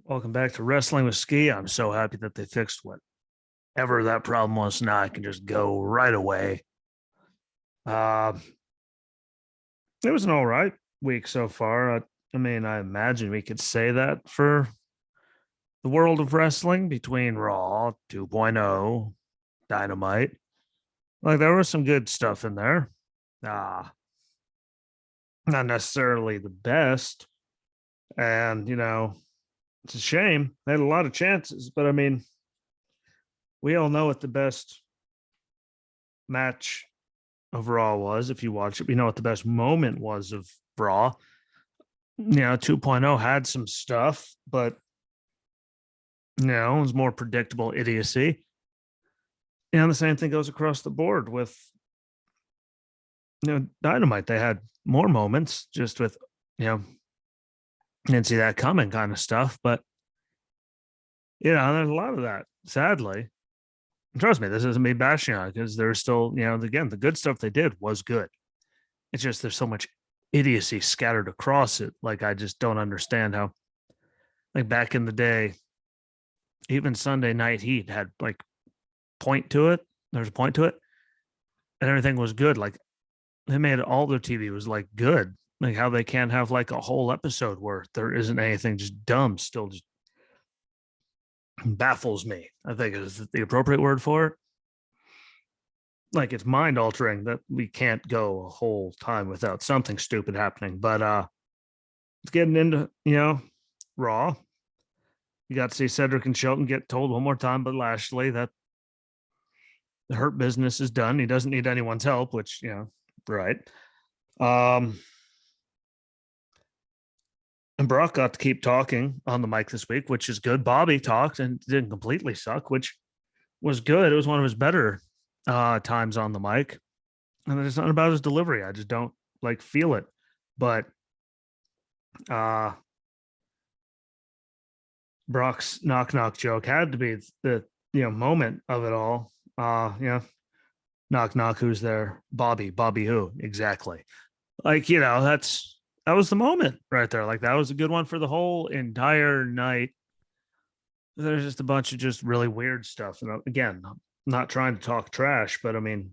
Welcome back to Wrestling with Ski. I'm so happy that they fixed whatever that problem was. Now I can just go right away. Uh, it was an all right week so far. I imagine we could say that for the world of wrestling between Raw 2.0, Dynamite. Like there was some good stuff in there. Uh, Not necessarily the best. And, it's a shame. They had a lot of chances, but we all know what the best match overall was. If you watch it, we know what the best moment was of Raw. 2.0 had some stuff, but it was more predictable idiocy. And the same thing goes across the board with Dynamite. They had more moments just with didn't see that coming kind of stuff. But there's a lot of that, sadly. Trust me, this isn't me bashing on it because there's still, again, the good stuff they did was good. It's just there's so much idiocy scattered across it. Like I just don't understand how, like back in the day, even Sunday Night Heat had like point to it. There's a point to it, and everything was good. Like they made all their TV was like good. Like how they can't have like a whole episode where there isn't anything just dumb. Still, just baffles me. I think is the appropriate word for it. Like it's mind altering that we can't go a whole time without something stupid happening. But it's getting into Raw. You got to see Cedric and Shelton get told one more time, but Lashley that the hurt business is done. He doesn't need anyone's help, which right. And Brock got to keep talking on the mic this week, which is good. Bobby talked and didn't completely suck, which was good. It was one of his better times on the mic. And it's not about his delivery. I just don't feel it. But Brock's knock knock joke had to be the moment of it all. Knock knock, who's there? Bobby. Bobby who? Exactly. That was the moment right there. Like that was a good one for the whole entire night. There's just a bunch of just really weird stuff. And again, I'm not trying to talk trash, but it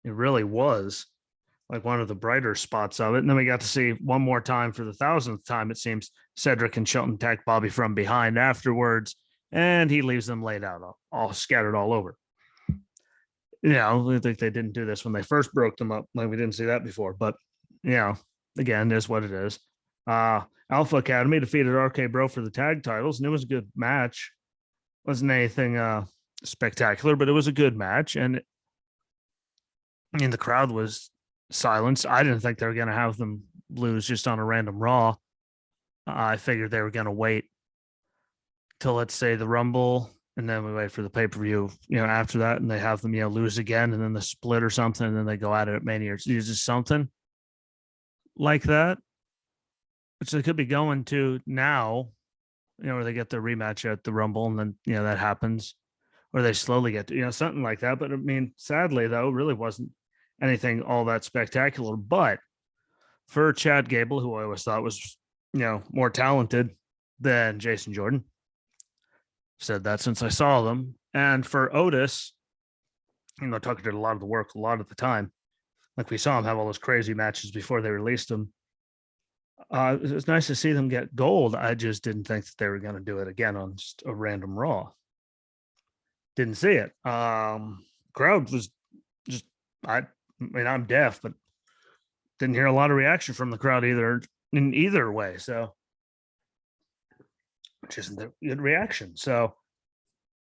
really was like one of the brighter spots of it. And then we got to see one more time for the 1,000th time, it seems, Cedric and Shelton attack Bobby from behind afterwards, and he leaves them laid out, all scattered all over. I think they didn't do this when they first broke them up. Like we didn't see that before, but again, is what it is. Alpha Academy defeated RK Bro for the tag titles, and it was a good match. Wasn't anything spectacular, but it was a good match. And the crowd was silenced. I didn't think they were going to have them lose just on a random Raw. I figured they were going to wait till, let's say, the Rumble, and then we wait for the pay-per-view, after that, and they have them, lose again, and then the split or something, and then they go at it at Mania. It's just something like that, which they could be going to now, where they get the rematch at the Rumble, and then, that happens, or they slowly get to, something like that. But sadly, though, really wasn't anything all that spectacular. But for Chad Gable, who I always thought was, more talented than Jason Jordan, said that since I saw them. And for Otis, Tucker did a lot of the work a lot of the time. Like we saw him have all those crazy matches before they released him. It was nice to see them get gold. I just didn't think that they were going to do it again on just a random Raw. Didn't see it. Crowd was just, I'm deaf, but didn't hear a lot of reaction from the crowd either in either way. So, which isn't a good reaction. So,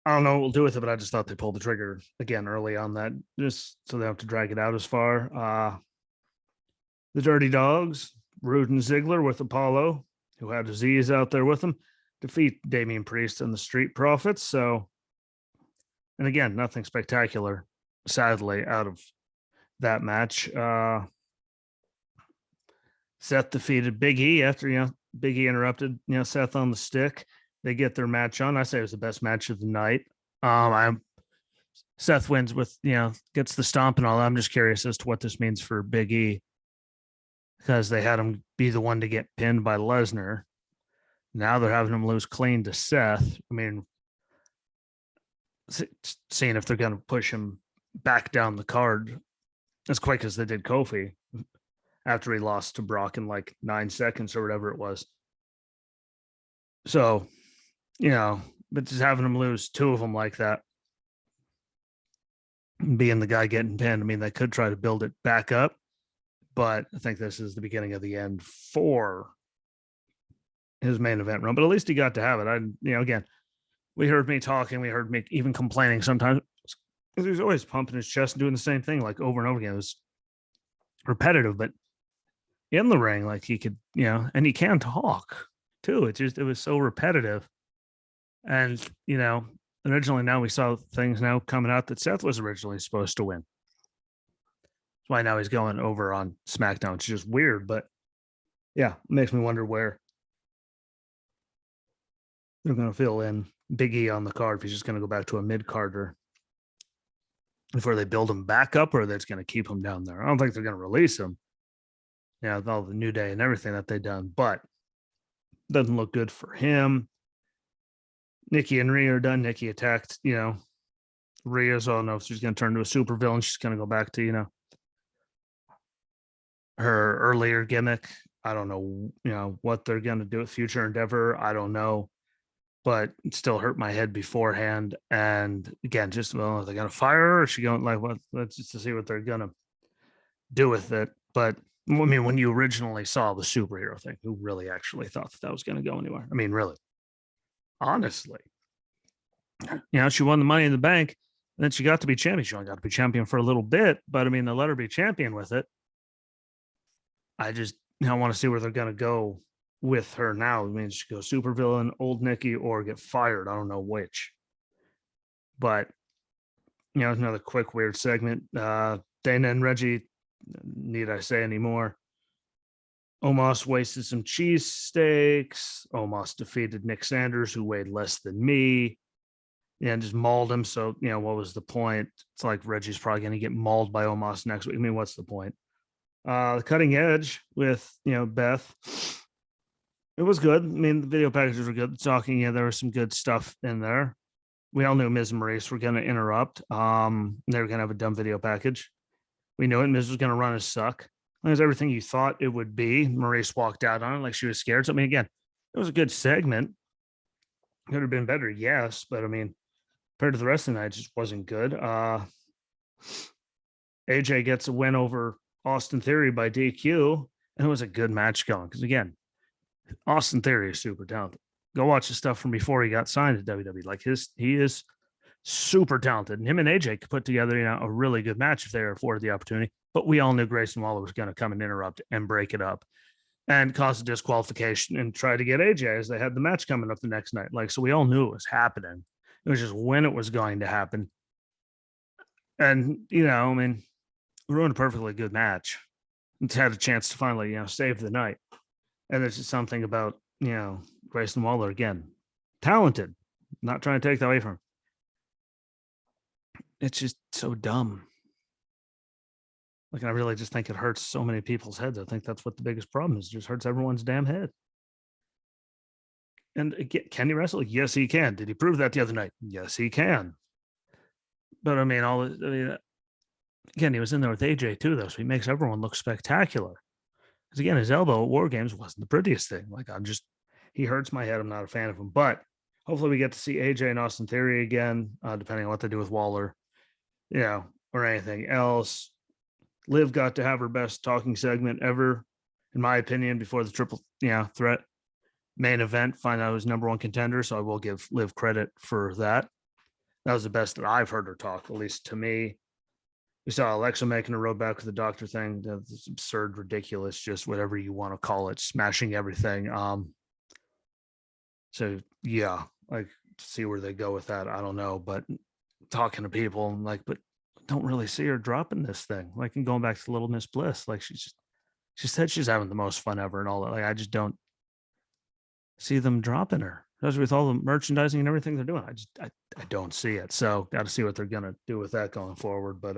I don't know what we'll do with it, but I just thought they pulled the trigger again early on that, just so they don't have to drag it out as far. The Dirty Dogs, Rude and Ziggler with Apollo, who had Aziz out there with them, defeat Damian Priest and the Street Profits. So, and again, nothing spectacular, sadly, out of that match. Seth defeated Big E after, Big E interrupted, Seth on the stick. They get their match on. I say it was the best match of the night. Seth wins with, gets the stomp and all that. I'm just curious as to what this means for Big E, because they had him be the one to get pinned by Lesnar. Now they're having him lose clean to Seth. I mean, seeing if they're going to push him back down the card as quick as they did Kofi after he lost to Brock in like 9 seconds or whatever it was. So, but just having him lose 2 of them like that, being the guy getting pinned, I mean, they could try to build it back up, but I think this is the beginning of the end for his main event run. But at least he got to have it. Again, we heard me talking, we heard me even complaining sometimes because he was always pumping his chest and doing the same thing like over and over again. It was repetitive, but in the ring, like he could, and he can talk too. It was so repetitive. And, originally now we saw things now coming out that Seth was originally supposed to win. That's why now he's going over on SmackDown. It's just weird, but yeah, it makes me wonder where they're going to fill in Big E on the card if he's just going to go back to a mid-carder before they build him back up, or they're just going to keep him down there. I don't think they're going to release him. With all the New Day and everything that they've done, but doesn't look good for him. Nikki and Rhea are done. Nikki attacked, Rhea, so I don't know if she's going to turn to a super villain. She's going to go back to, her earlier gimmick. I don't know, what they're going to do with Future Endeavor. I don't know, but it still hurt my head beforehand. And again, just, are they going to fire her, or is she going like, what? Let's just to see what they're going to do with it. But I mean, when you originally saw the superhero thing, who really actually thought that was going to go anywhere? I mean, really, honestly, she won the Money in the Bank, and then she got to be champion. She only got to be champion for a little bit, but I mean, they let her be champion with it. I just want to see where they're going to go with her now. I mean, she go super villain, old Nikki, or get fired. I don't know which. But another quick weird segment. Dana and Reggie, need I say anymore? Omos wasted some cheesesteaks. Omos defeated Nick Sanders, who weighed less than me, and just mauled him. So, what was the point? It's like Reggie's probably going to get mauled by Omos next week. I mean, what's the point? The Cutting Edge with, Beth. It was good. I mean, the video packages were good. Talking, there was some good stuff in there. We all knew Miz and Maurice were going to interrupt. They were going to have a dumb video package. We knew it. Miz was going to run his suck. It was everything you thought it would be. Maurice walked out on it like she was scared. So, I mean, again, it was a good segment. Could have been better, yes. But, I mean, compared to the rest of the night, it just wasn't good. AJ gets a win over Austin Theory by DQ. And it was a good match going. Because, again, Austin Theory is super talented. Go watch the stuff from before he got signed to WWE. Like, he is super talented. And him and AJ could put together, a really good match if they were afforded the opportunity. But we all knew Grayson Waller was going to come and interrupt and break it up and cause a disqualification and try to get AJ as they had the match coming up the next night. Like, so we all knew it was happening. It was just when it was going to happen. And, I mean, ruined a perfectly good match. It's had a chance to finally, save the night. And there's just something about, Grayson Waller, again, talented, not trying to take that away from him. It's just so dumb. Like, I really just think it hurts so many people's heads. I think that's what the biggest problem is. It just hurts everyone's damn head. And again, can he wrestle? Yes, he can. Did he prove that the other night? Yes, he can. But I mean, again, he was in there with AJ too, though, so he makes everyone look spectacular. Because again, his elbow at War Games wasn't the prettiest thing. Like, he hurts my head. I'm not a fan of him. But hopefully we get to see AJ and Austin Theory again, depending on what they do with Waller, or anything else. Liv got to have her best talking segment ever, in my opinion, before the triple threat main event. Find out who's number one contender. So I will give Liv credit for that. That was the best that I've heard her talk, at least to me. We saw Alexa making a road back with the doctor thing. That's absurd, ridiculous, just whatever you want to call it, smashing everything. So yeah, like, see where they go with that. I don't know, but talking to people, like, but don't really see her dropping this thing. Like, and going back to Little Miss Bliss, like, she said she's having the most fun ever and all that. Like, I just don't see them dropping her. Especially with all the merchandising and everything they're doing. I don't see it. So got to see what they're gonna do with that going forward. But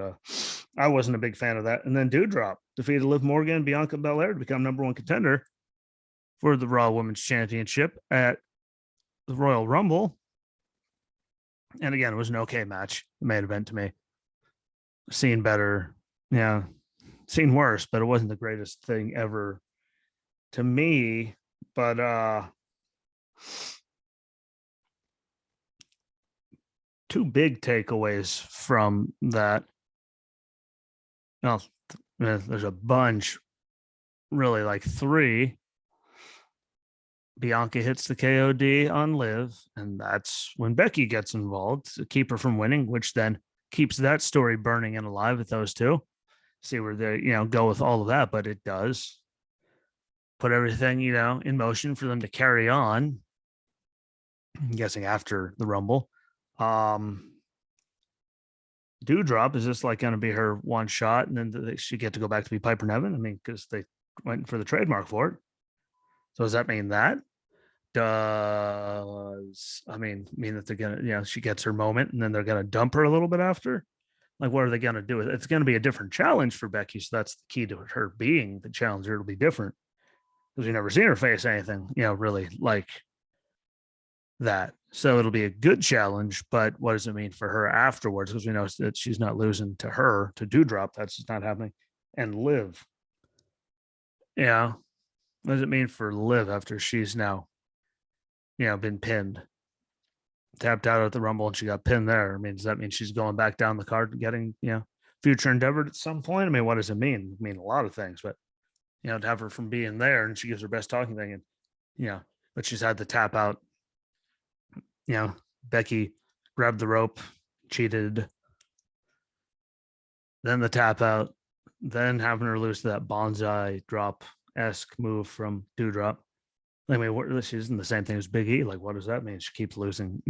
I wasn't a big fan of that. And then Doudrop defeated Liv Morgan and Bianca Belair to become number one contender for the Raw Women's Championship at the Royal Rumble. And again, it was an okay match, the main event to me. Seen better, yeah, seen worse, but it wasn't the greatest thing ever to me. But two big takeaways from that. Well, there's a bunch, really like three. Bianca hits the KOD on Liv, and that's when Becky gets involved to keep her from winning, which then keeps that story burning and alive with those two. See where they, go with all of that, but it does put everything, in motion for them to carry on. I'm guessing after the Rumble. Doudrop, is this like going to be her one shot, and then she get to go back to be Piper Nevin? I mean, because they went for the trademark for it. So does that mean that? Does mean that they're gonna, she gets her moment, and then they're gonna dump her a little bit after? Like, what are they gonna do? It's gonna be a different challenge for Becky, so that's the key to her being the challenger. It'll be different because we've never seen her face anything, really like that. So it'll be a good challenge, but what does it mean for her afterwards? Because we know that she's not losing to her, to Doudrop. That's just not happening. And Liv. Yeah. What does it mean for Liv after she's now, been pinned? Tapped out at the Rumble and she got pinned there. I mean, does that mean she's going back down the card and getting, future endeavored at some point? I mean, what does it mean? I mean, a lot of things, but, to have her from being there and she gives her best talking thing and, but she's had the tap out. Becky grabbed the rope, cheated, then the tap out, then having her lose to that bonsai drop-esque move from Doudrop. I mean, she isn't the same thing as Big E. Like, what does that mean? She keeps losing.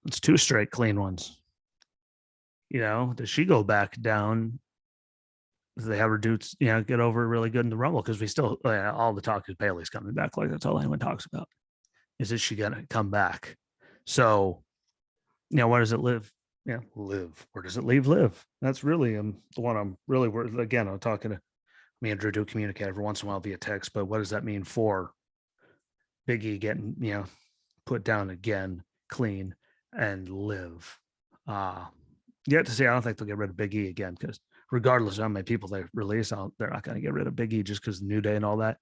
It's two straight clean ones. Does she go back down? Do they have her dudes, get over really good in the Rumble? Because we still, all the talk is Bayley's coming back. Like, that's all anyone talks about. Is she going to come back? So, where does it live? Live. Where does it leave Liv? That's really the one I'm really, again, I'm talking to me and Drew do communicate every once in a while via text, but what does that mean for Big E getting, put down again, clean, and Liv? Yet to see, I don't think they'll get rid of Big E again, because regardless of how many people they release, they're not going to get rid of Big E just because the New Day and all that.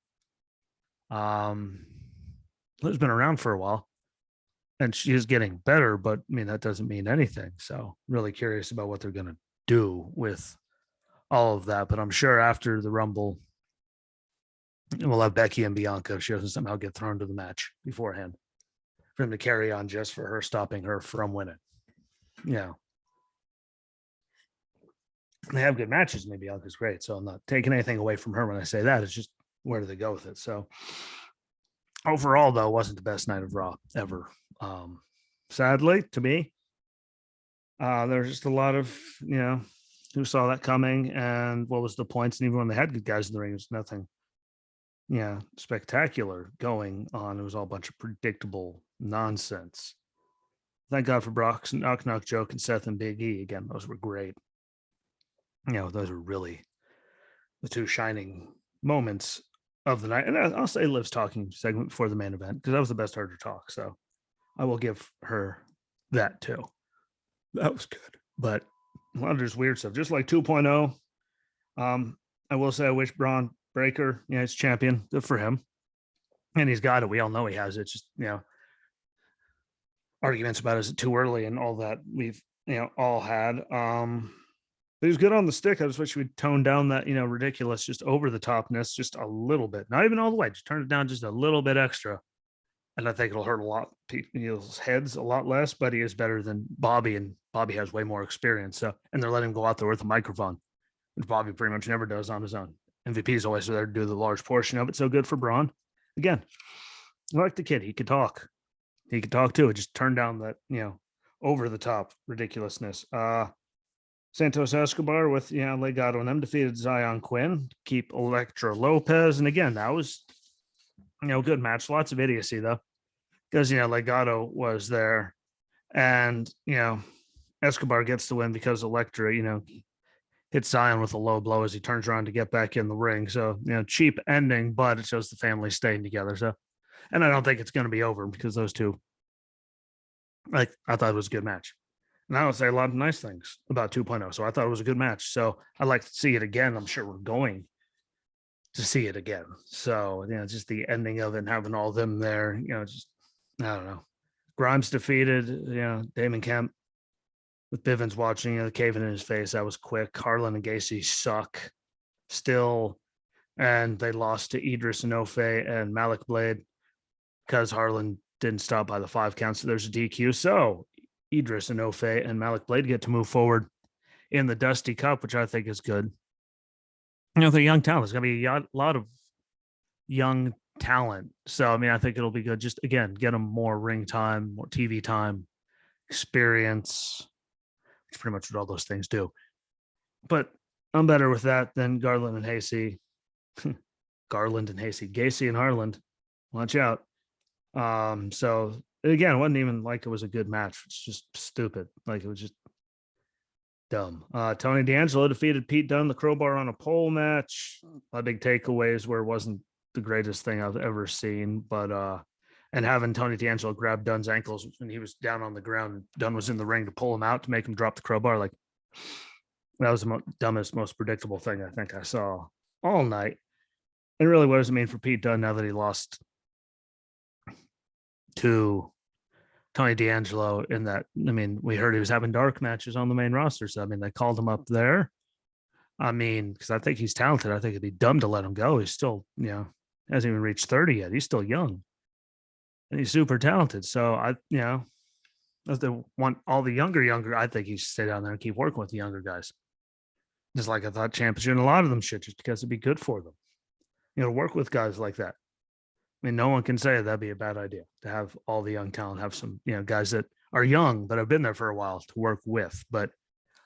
Liv's been around for a while, and she is getting better, but I mean, that doesn't mean anything. So really curious about what they're going to do with all of that. But I'm sure after the Rumble, we'll have Becky and Bianca if she doesn't somehow get thrown to the match beforehand for him to carry on just for her stopping her from winning. They have good matches. Maybe Bianca's great. So I'm not taking anything away from her when I say that. It's just where do they go with it? So overall, though, wasn't the best night of Raw ever. Sadly, to me, there's just a lot of, who saw that coming and what was the points. And even when they had good guys in the ring, there's nothing, spectacular going on. It was all a bunch of predictable nonsense. Thank God for Brock's knock joke and Seth and Big E. Again, those were great. Those are really the two shining moments of the night. And I'll say Liv's talking segment before the main event, because that was the best heard her talk. So I will give her that too. That was good. But a lot of just weird stuff, just like 2.0. I will say I wish Braun Breaker, he's champion. Good for him. And he's got it. We all know he has it. It's just, arguments about is it too early and all that we've, all had. But he's good on the stick. I just wish we'd tone down that, ridiculous, just over the topness just a little bit. Not even all the way. Just turn it down just a little bit extra. And I think it'll hurt a lot people's heads a lot less, but he is better than Bobby, and Bobby has way more experience. So, and they're letting him go out there with a microphone, which Bobby pretty much never does on his own. MVP is always there to do the large portion of it. So good for Braun. Again, I like the kid. He could talk. He could talk too. It just turned down that, over the top ridiculousness. Santos Escobar with, Legado and them defeated Zion Quinn, keep Elektra Lopez. And again, that was, good match. Lots of idiocy though, because, Legado was there and, Escobar gets the win because Elektra, hits Zion with a low blow as he turns around to get back in the ring. So, cheap ending, but it shows the family staying together. So, and I don't think it's going to be over because those two, like, I thought it was a good match. And I don't say a lot of nice things about 2.0. So I thought it was a good match. So I'd like to see it again. I'm sure we're going to see it again. So, just the ending of it and having all them there, just, I don't know. Grimes defeated, Damon Kemp with Bivens watching, the caving in his face. That was quick. Harlan and Gacy suck still. And they lost to Idris Inoue and Malik Blade because Harlan didn't stop by the 5 counts. So there's a DQ. So Idris Inoue and Malik Blade get to move forward in the Dusty Cup, which I think is good. The young talent. There's going to be a lot of young talent. So, I think it'll be good. Just, again, get them more ring time, more TV time, experience, which pretty much what all those things do. But I'm better with that than Garland and Hasty. Garland and Hasty. Gacy and Harland. Watch out. So, again, it wasn't even like it was a good match. It's just stupid. Like, it was just dumb. Tony D'Angelo defeated Pete Dunne, the crowbar on a pole match. My big takeaways where it wasn't the greatest thing I've ever seen, but and having Tony D'Angelo grab Dunne's ankles when he was down on the ground, Dunne was in the ring to pull him out to make him drop the crowbar. Like, that was the dumbest, most predictable thing I think I saw all night. And really, what does it mean for Pete Dunne now that he lost to Tony D'Angelo in that? We heard he was having dark matches on the main roster. So, they called him up there. Because I think he's talented. I think it'd be dumb to let him go. He's still, hasn't even reached 30 yet. He's still young. And he's super talented. So, if they want all the younger, I think he should stay down there and keep working with the younger guys. Just like I thought Championship and a lot of them should, just because it'd be good for them. Work with guys like that. No one can say that'd be a bad idea to have all the young talent, have some, guys that are young but have been there for a while to work with. But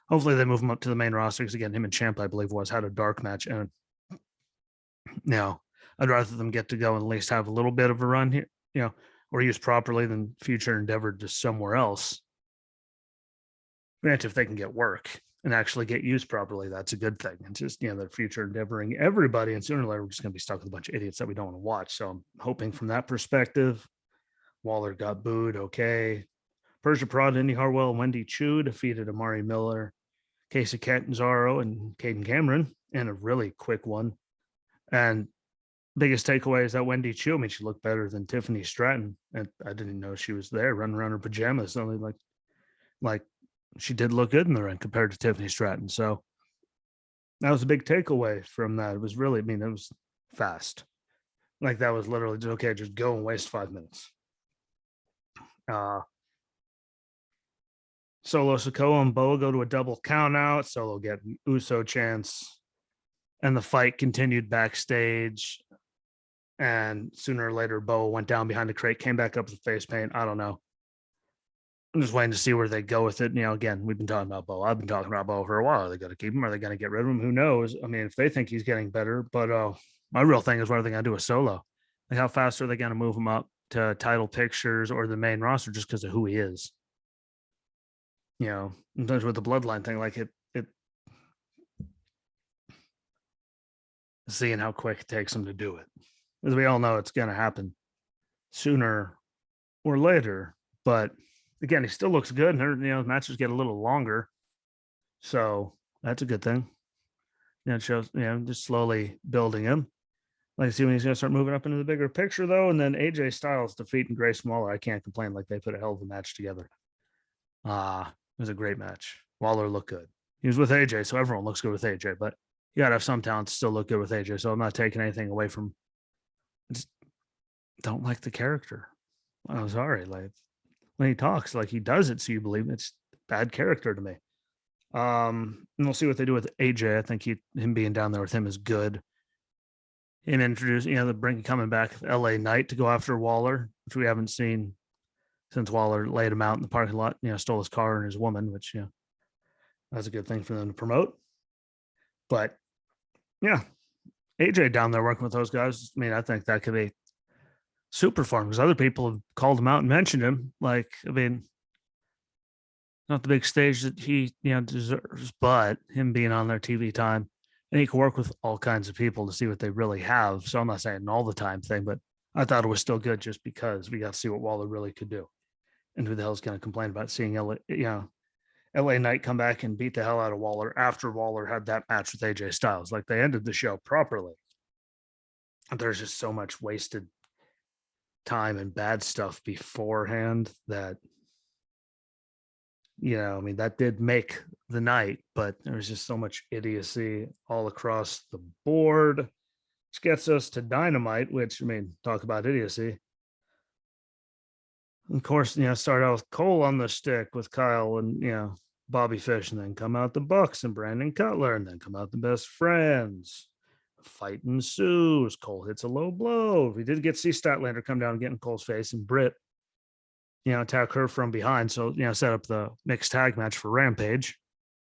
hopefully they move him up to the main roster because, again, him and Champ, I believe, had a dark match. And I'd rather them get to go and at least have a little bit of a run here, or used properly than future endeavored to somewhere else. Granted, if they can get work and actually get used properly, that's a good thing. And just, the future endeavoring everybody. And sooner or later, we're just going to be stuck with a bunch of idiots that we don't want to watch. So I'm hoping from that perspective. Waller got booed. Okay. Persia Prod, Indy Harwell, and Wendy Chu defeated Amari Miller, Casey Catanzaro, and Caden Cameron in a really quick one. And biggest takeaway is that Wendy Chu, she looked better than Tiffany Stratton. And I didn't know she was there running around her pajamas. Only like she did look good in the ring compared to Tiffany Stratton. So that was a big takeaway from that. It was really, it was fast. Like, that was literally just, okay, just go and waste 5 minutes. Solo Sikoa and Boa go to a double count out. Solo get an Uso chance. And the fight continued backstage. And sooner or later, Boa went down behind the crate, came back up with face paint. I don't know. I'm just waiting to see where they go with it. Again, we've been talking about Boa. I've been talking about Boa for a while. Are they going to keep him? Are they going to get rid of him? Who knows? If they think he's getting better. But my real thing is, what are they going to do with Solo? Like, how fast are they going to move him up to title pictures or the main roster just because of who he is? Sometimes with the bloodline thing, like it seeing how quick it takes them to do it. As we all know, it's going to happen sooner or later. But again, he still looks good, and matches get a little longer, so that's a good thing. It shows, just slowly building him. Like, see when he's going to start moving up into the bigger picture, though. And then AJ Styles defeating Grace Waller. I can't complain. Like, they put a hell of a match together. It was a great match. Waller looked good. He was with AJ, so everyone looks good with AJ. But you gotta have some talent to still look good with AJ. So I'm not taking anything away from. I just don't like the character. I'm sorry. Like, when he talks, like, he does it so you believe it's bad character to me. And we'll see what they do with AJ. I think him being down there with him is good. And introduce, the coming back of LA Knight to go after Waller, which we haven't seen since Waller laid him out in the parking lot, stole his car and his woman, which, that's a good thing for them to promote. But yeah, AJ down there working with those guys. I think that could be super fun because other people have called him out and mentioned him. Like, not the big stage that he deserves, but him being on their TV time, and he can work with all kinds of people to see what they really have. So I'm not saying an all the time thing, but I thought it was still good just because we got to see what Waller really could do. And who the hell's going to complain about seeing LA Knight come back and beat the hell out of Waller after Waller had that match with AJ Styles? Like, they ended the show properly. There's just so much wasted time and bad stuff beforehand that, I mean, that did make the night, but there was just so much idiocy all across the board, which gets us to Dynamite, which, I mean, talk about idiocy. Of course, start out with Cole on the stick with Kyle and, Bobby Fish, and then come out the Bucks and Brandon Cutler, and then come out the Best Friends. Fight ensues. Cole hits a low blow. We did get see Statlander come down and get in Cole's face, and Britt, attack her from behind. So, set up the mixed tag match for Rampage.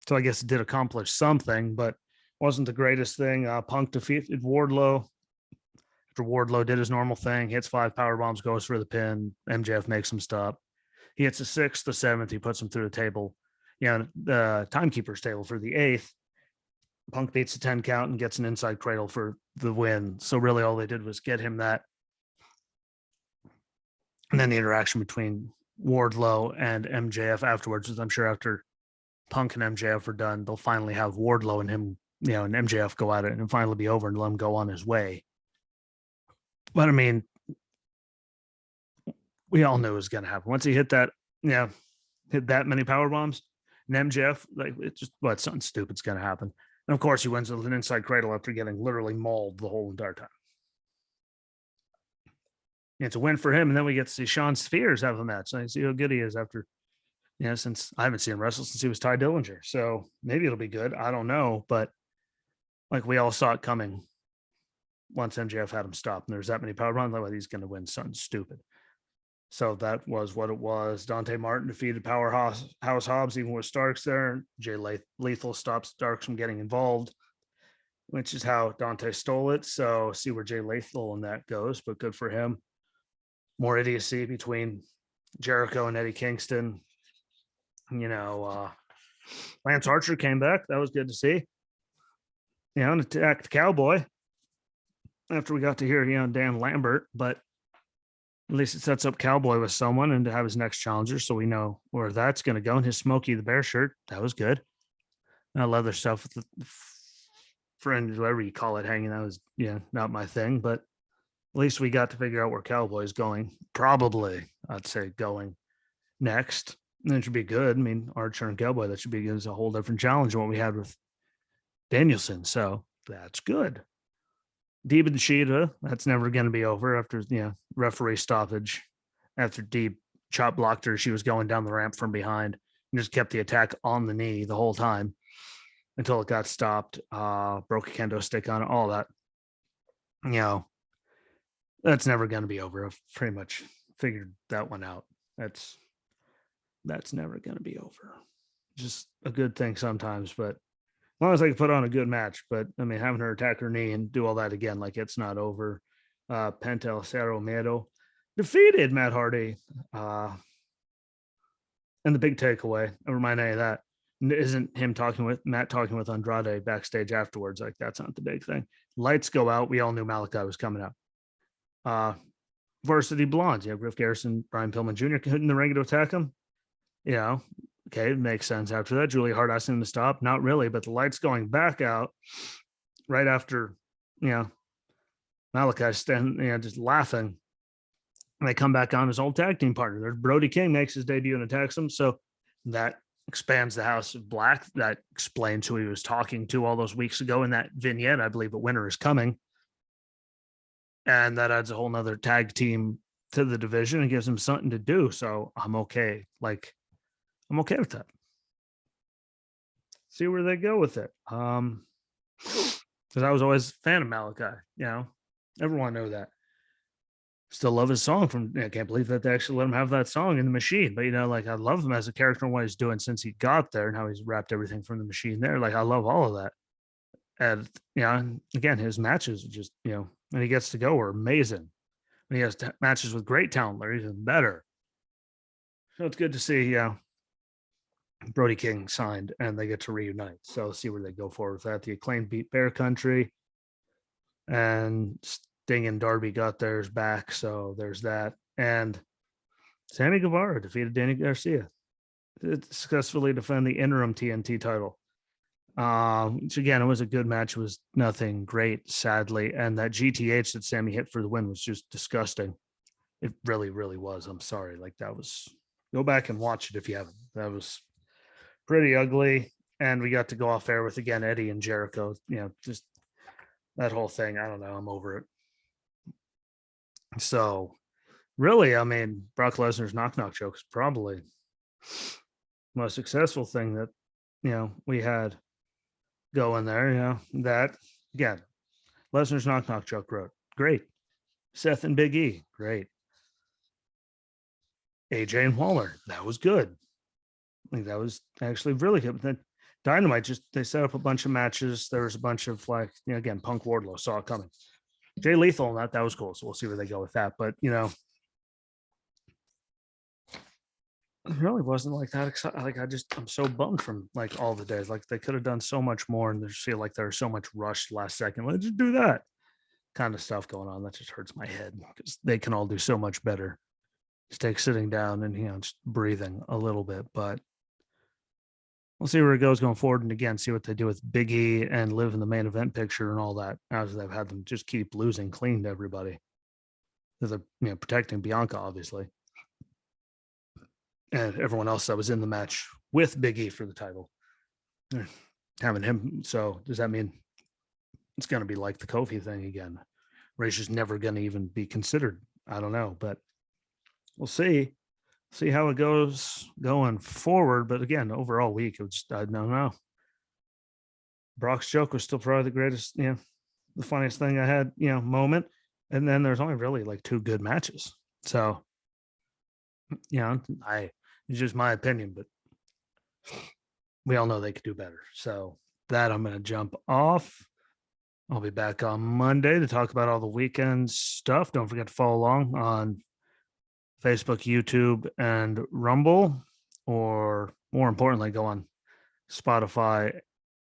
So I guess it did accomplish something, but wasn't the greatest thing. Punk defeated Wardlow. After Wardlow did his normal thing, hits 5 power bombs, goes for the pin. MJF makes him stop. He hits a 6th, the 7th. He puts him through the table. The timekeeper's table for the 8th. Punk beats the 10 count and gets an inside cradle for the win. So really all they did was get him that. And then the interaction between Wardlow and MJF afterwards, I'm sure after Punk and MJF are done, they'll finally have Wardlow and him, and MJF go at it and finally be over and let him go on his way. But I mean, we all knew it was going to happen. Once he hit that, hit that many power bombs, and MJF, like, it's just, something stupid's going to happen. And of course, he wins with an inside cradle after getting literally mauled the whole entire time. It's a win for him. And then we get to see Shawn Spears have a match. And I see how good he is after, since I haven't seen him wrestle since he was Ty Dillinger. So maybe it'll be good. I don't know. But like, we all saw it coming once MJF had him stopped. And there's that many power runs. Like, he's going to win something stupid. So that was what it was. Dante Martin defeated Powerhouse Hobbs, even with Starks there. Jay Lethal stops Starks from getting involved, which is how Dante stole it. So see where Jay Lethal and that goes, but good for him. More idiocy between Jericho and Eddie Kingston. Lance Archer came back. That was good to see. And attacked Cowboy after we got to hear, Dan Lambert, but at least it sets up Cowboy with someone and to have his next challenger. So we know where that's going to go. And his Smokey the Bear shirt, that was good. And I love their stuff with the friend, whatever you call it, hanging. That was, not my thing, but at least we got to figure out where Cowboy's going. Probably, I'd say, going next. And it should be good. I mean, Archer and Cowboy, that should be a whole different challenge than what we had with Danielson. So that's good. Deeb and Sheeta, that's never going to be over after, referee stoppage. After Deeb chop blocked her, she was going down the ramp from behind and just kept the attack on the knee the whole time until it got stopped. Broke a kendo stick on it, all that. That's never going to be over. I've pretty much figured that one out. That's never going to be over. Just a good thing sometimes, but as long as I can put on a good match. But I mean, having her attack her knee and do all that again, like, it's not over. Penta El Cerro Miedo defeated Matt Hardy. And the big takeaway, never mind any of that, isn't him talking with Andrade backstage afterwards. Like, that's not the big thing. Lights go out. We all knew Malachi was coming out. Varsity Blondes. Griff Garrison, Brian Pillman Jr. hitting the ring to attack him. Okay, it makes sense after that. Julia Hart asking him to stop. Not really, but the lights going back out right after, Malachi standing, just laughing. And they come back on his old tag team partner. There's Brody King makes his debut and attacks him. So that expands the House of Black. That explains who he was talking to all those weeks ago in that vignette. I believe a winner is coming. And that adds a whole nother tag team to the division and gives him something to do. So I'm okay. I'm okay with that. See where they go with it. Because I was always a fan of Malachi. Everyone know that. Still love his song from. I can't believe that they actually let him have that song in the Machine. But I love him as a character and what he's doing since he got there and how he's wrapped everything from the Machine there. Like, I love all of that. And again, his matches are just when he gets to go are amazing. When he has matches with great talent, they're even better. So it's good to see. Brody King signed, and they get to reunite. So see where they go forward with that. The Acclaimed beat Bear Country, and Sting and Darby got theirs back. So there's that. And Sammy Guevara defeated Danny Garcia to successfully defend the interim TNT title. Which again, it was a good match. It was nothing great, sadly. And that GTH that Sammy hit for the win was just disgusting. It really, really was. I'm sorry. Like that was, go back and watch it if you haven't. That was pretty ugly. And we got to go off air with again Eddie and Jericho. You know, just that whole thing. I don't know. I'm over it. So really, I mean, Brock Lesnar's knock knock joke is probably the most successful thing that we had going there. That again, Lesnar's knock knock joke wrote great. Seth and Big E, great. AJ and Waller, that was good. I think that was actually really good. But then Dynamite just they set up a bunch of matches. There was a bunch of like, again, Punk Wardlow saw it coming. Jay Lethal and that was cool. So we'll see where they go with that. But it really wasn't like that exciting. Like I'm so bummed from like all the days. Like they could have done so much more, and they just feel like there's so much rushed last second. Let's just do that kind of stuff going on. That just hurts my head because they can all do so much better. Just take sitting down and just breathing a little bit. But we'll see where it goes going forward, and again, see what they do with Big E and Liv in the main event picture and all that. As they've had them just keep losing clean to everybody. They're protecting Bianca, obviously, and everyone else that was in the match with Big E for the title. They're having him. So does that mean it's going to be like the Kofi thing again? Ray's just never going to even be considered. I don't know, but we'll see how it goes going forward. But again, overall week, it was just, I don't know. Brock's joke was still probably the greatest, the funniest thing I had, moment. And then there's only really like 2 good matches. So, it's just my opinion, but we all know they could do better. So that I'm going to jump off. I'll be back on Monday to talk about all the weekend stuff. Don't forget to follow along on Facebook, YouTube, and Rumble, or more importantly, go on Spotify,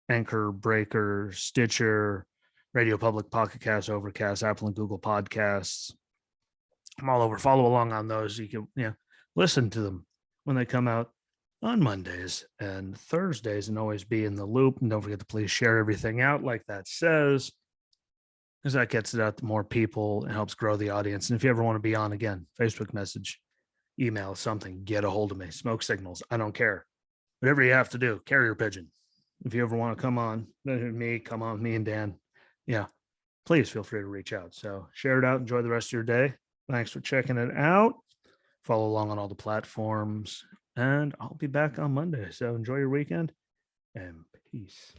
Anchor, Breaker, Stitcher, Radio Public, Pocket Cast, Overcast, Apple and Google Podcasts. I'm all over. Follow along on those. You can listen to them when they come out on Mondays and Thursdays, and always be in the loop. And don't forget to please share everything out like that says, because that gets it out to more people and helps grow the audience. And if you ever want to be on again, Facebook message, email, something, get a hold of me. Smoke signals, I don't care. Whatever you have to do, carrier pigeon. If you ever want to come on, me and Dan. Yeah, please feel free to reach out. So share it out. Enjoy the rest of your day. Thanks for checking it out. Follow along on all the platforms, and I'll be back on Monday. So enjoy your weekend and peace.